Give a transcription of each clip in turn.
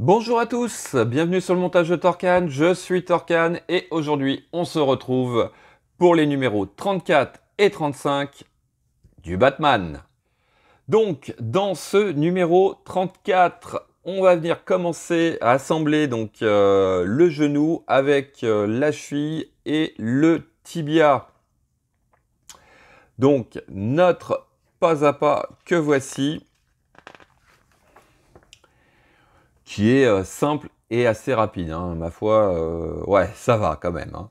Bonjour à tous, bienvenue sur le montage de Torcan, je suis Torcan et aujourd'hui on se retrouve pour les numéros 34 et 35 du Batman. Donc dans ce numéro 34, on va venir commencer à assembler le genou avec la cheville et le tibia. Donc notre pas à pas que voici, qui est simple et assez rapide, hein. Ma foi, ouais, ça va quand même, hein.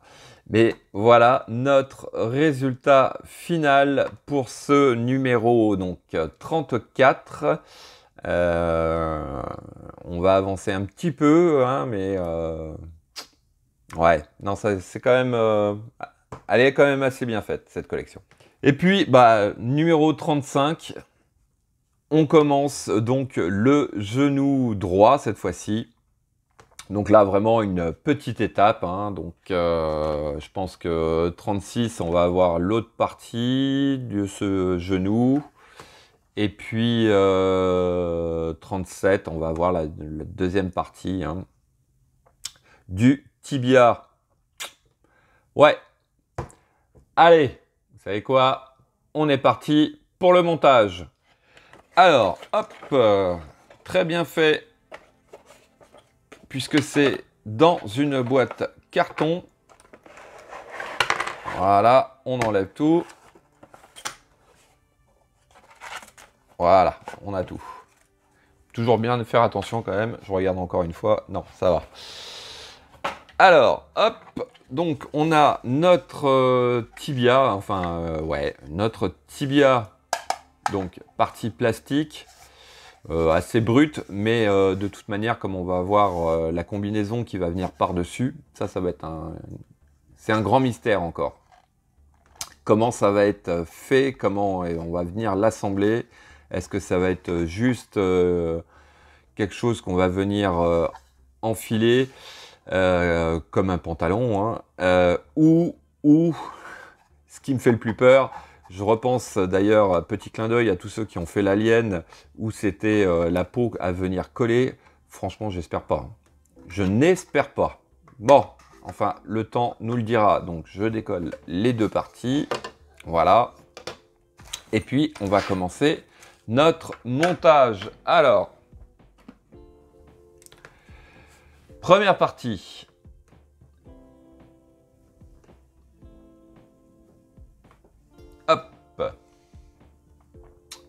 Mais voilà notre résultat final pour ce numéro 34. On va avancer un petit peu, hein, mais ouais, non, ça c'est quand même, elle est quand même assez bien faite cette collection. Et puis, numéro 35. On commence donc le genou droit cette fois-ci. Donc là, vraiment une petite étape, hein. Je pense que 36, on va avoir l'autre partie de ce genou. Et puis 37, on va avoir la deuxième partie, hein, du tibia. Ouais. Allez, vous savez quoi? On est parti pour le montage. Alors, hop, très bien fait, puisque c'est dans une boîte carton. Voilà, on enlève tout. Voilà, on a tout. Toujours bien de faire attention quand même, je regarde encore une fois. Non, ça va. Alors, hop, donc on a notre tibia, ouais, notre tibia, donc partie plastique. Assez brute, mais de toute manière, comme on va avoir la combinaison qui va venir par-dessus, ça va être c'est un grand mystère encore. Comment ça va être fait, comment on va venir l'assembler, est-ce que ça va être juste quelque chose qu'on va venir enfiler comme un pantalon, hein, ou ce qui me fait le plus peur. Je repense d'ailleurs, petit clin d'œil à tous ceux qui ont fait l'Alien, où c'était la peau à venir coller. Franchement, j'espère pas. Je n'espère pas. Bon, enfin, le temps nous le dira. Donc, je décolle les deux parties. Voilà. Et puis, on va commencer notre montage. Alors, première partie.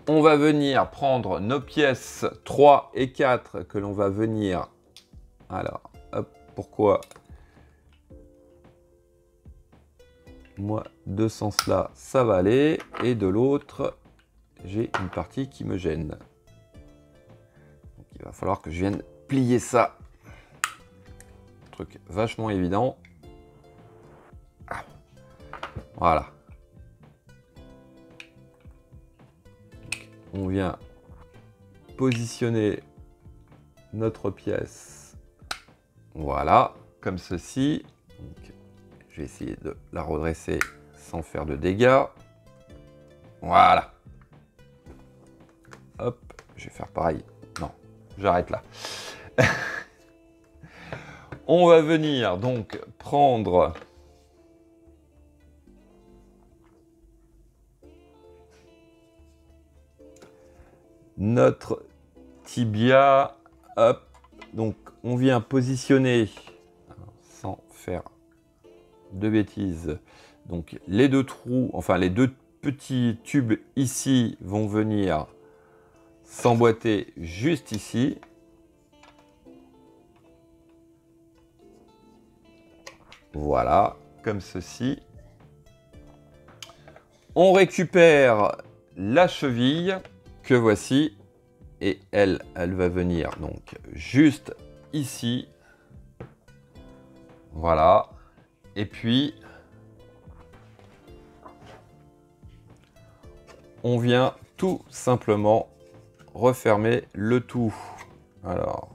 On va venir prendre nos pièces 3 et 4 que l'on va venir... Alors, hop, pourquoi moi, de ce sens-là, ça va aller. Et de l'autre, j'ai une partie qui me gêne. Donc, il va falloir que je vienne plier ça. Truc vachement évident. Ah. Voilà. On vient positionner notre pièce, voilà, comme ceci. Donc, je vais essayer de la redresser sans faire de dégâts. Voilà. Hop, je vais faire pareil. Non, j'arrête là. On va venir donc prendre... notre tibia, hop, donc on vient positionner, sans faire de bêtises, donc les deux trous, enfin les deux petits tubes ici vont venir s'emboîter juste ici. Voilà, comme ceci. On récupère la cheville que voici, et elle va venir donc juste ici. Voilà. Et puis on vient tout simplement refermer le tout. Alors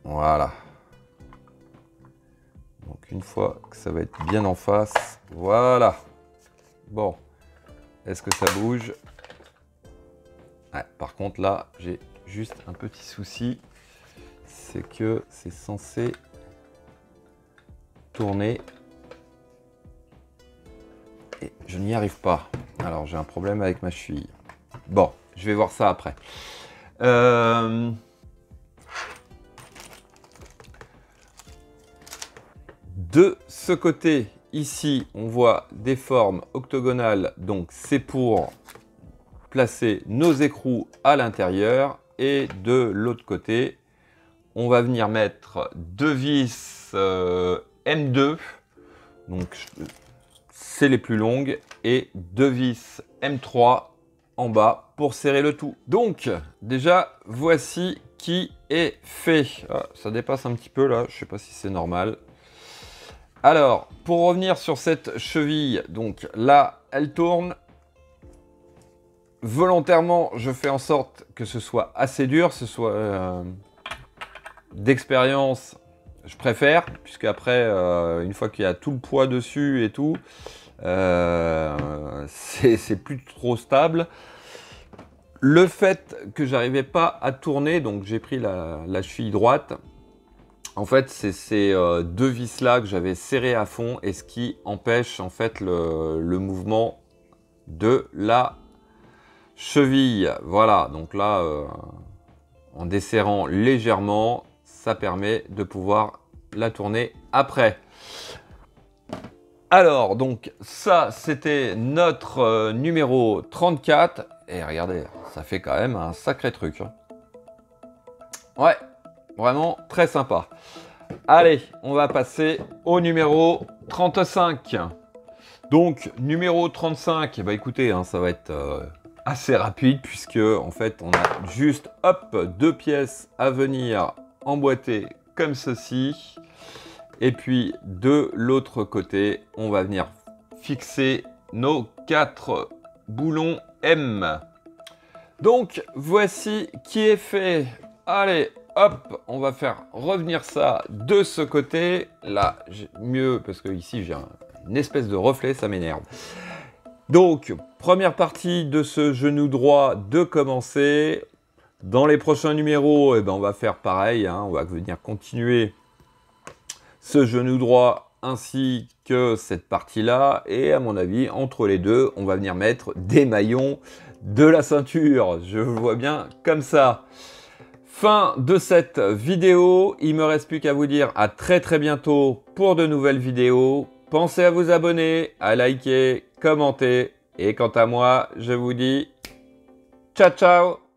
voilà. Donc une fois que ça va être bien en face, voilà. Bon. Est-ce que ça bouge? Ouais, par contre, là, j'ai juste un petit souci. C'est que c'est censé tourner. Et je n'y arrive pas. Alors, j'ai un problème avec ma cheville. Bon, je vais voir ça après. De ce côté, ici, on voit des formes octogonales. Donc, c'est pour placer nos écrous à l'intérieur. Et de l'autre côté, on va venir mettre deux vis M2. Donc, c'est les plus longues. Et deux vis M3 en bas pour serrer le tout. Donc, déjà, voici qui est fait. Ah, ça dépasse un petit peu là, je sais pas si c'est normal. Alors, pour revenir sur cette cheville, donc là, elle tourne. Volontairement, je fais en sorte que ce soit assez dur, ce soit d'expérience, je préfère, puisque après, une fois qu'il y a tout le poids dessus et tout, c'est plus trop stable. Le fait que j'arrivais pas à tourner, donc j'ai pris la cheville droite. En fait, c'est ces deux vis-là que j'avais serré à fond et ce qui empêche en fait le mouvement de la cheville. Voilà, donc là, en desserrant légèrement, ça permet de pouvoir la tourner après. Alors, donc ça, c'était notre numéro 34. Et regardez, ça fait quand même un sacré truc. Hein. Ouais, vraiment très sympa. Allez, on va passer au numéro 35. Donc, numéro 35, bah écoutez, hein, ça va être assez rapide puisque en fait, on a juste, hop, deux pièces à venir emboîter comme ceci. Et puis, de l'autre côté, on va venir fixer nos 4 boulons M. Donc, voici qui est fait. Allez, hop, on va faire revenir ça de ce côté. Là, mieux, parce que ici, j'ai une espèce de reflet, ça m'énerve. Donc, première partie de ce genou droit de commencer. Dans les prochains numéros, eh ben, on va faire pareil. Hein, on va venir continuer ce genou droit ainsi que cette partie-là. Et à mon avis, entre les deux, on va venir mettre des maillons de la ceinture. Je le vois bien comme ça. Fin de cette vidéo. Il me reste plus qu'à vous dire à très bientôt pour de nouvelles vidéos. Pensez à vous abonner, à liker, commenter. Et quant à moi, je vous dis ciao ciao.